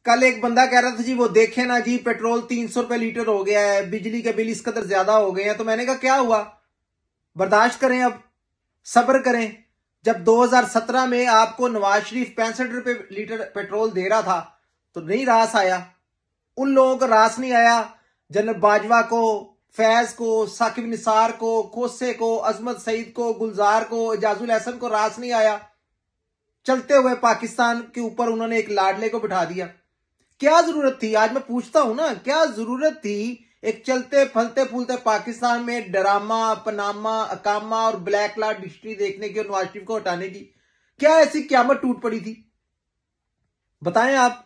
कल एक बंदा कह रहा था जी वो देखे ना जी पेट्रोल 300 रुपए लीटर हो गया है, बिजली के बिल इस कदर ज्यादा हो गए हैं। तो मैंने कहा क्या हुआ, बर्दाश्त करें, अब सब्र करें। जब 2017 में आपको नवाज शरीफ 65 रुपए लीटर पेट्रोल दे रहा था तो नहीं रास आया, उन लोगों को रास नहीं आया। जनरल बाजवा को, फैज को, साकिब निसार को, कोसे को, अजमत सईद को, गुलजार को, एजाजुल एहसन को रास नहीं आया। चलते हुए पाकिस्तान के ऊपर उन्होंने एक लाडले को बिठा दिया। क्या जरूरत थी, आज मैं पूछता हूं ना, क्या जरूरत थी एक चलते फलते फूलते पाकिस्तान में ड्रामा, पनामा, अकामा और ब्लैक लाट हिस्ट्री देखने की और नवाज शरीफ को हटाने की? क्या ऐसी क्यामत टूट पड़ी थी, बताएं आप।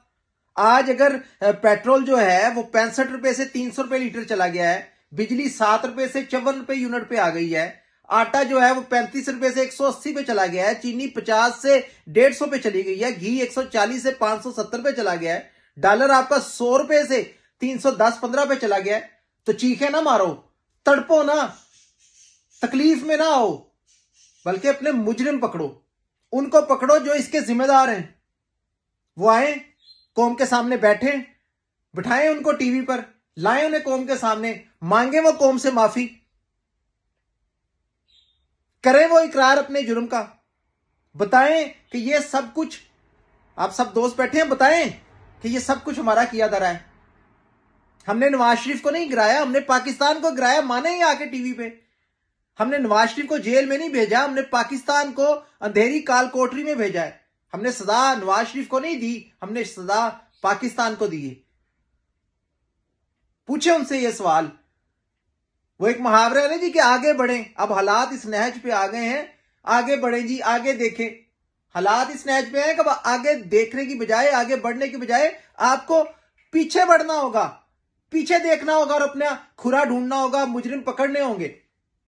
आज अगर पेट्रोल जो है वो 65 रुपए से 300 रुपए लीटर चला गया है, बिजली 7 रुपए से 54 रुपए यूनिट पे आ गई है, आटा जो है वो 35 रुपए से 180 पे चला गया है, चीनी 50 से 150 पे चली गई है, घी 140 से 570 पे चला गया है, डॉलर आपका 100 रुपए से 310-15 पे चला गया है। तो चीखे ना मारो, तड़पो ना, तकलीफ में ना आओ, बल्कि अपने मुजरिम पकड़ो, उनको पकड़ो जो इसके जिम्मेदार हैं। वो आए, कौम के सामने बैठे, बिठाएं उनको टीवी पर, लाएं उन्हें कौम के सामने, मांगे वो कौम से माफी, करें वो इकरार अपने जुर्म का, बताएं कि ये सब कुछ, आप सब दोस्त बैठे हैं, बताएं कि ये सब कुछ हमारा किया धरा है। हमने नवाज शरीफ को नहीं गिराया, हमने पाकिस्तान को गिराया, माने ही आके टीवी पे। हमने नवाज शरीफ को जेल में नहीं भेजा, हमने पाकिस्तान को अंधेरी काल कोठरी में भेजा है। हमने सजा नवाज शरीफ को नहीं दी, हमने सजा पाकिस्तान को दी है। पूछे उनसे ये सवाल। वो एक मुहावरा है ना जी कि आगे बढ़ें, अब हालात इस नहज पे आ गए हैं, आगे बढ़ें जी, आगे देखें। हालात इस नहज पे हैं कि आगे देखने की बजाय, आगे बढ़ने की बजाय आपको पीछे बढ़ना होगा, पीछे देखना होगा और अपना खुरा ढूंढना होगा, मुजरिम पकड़ने होंगे।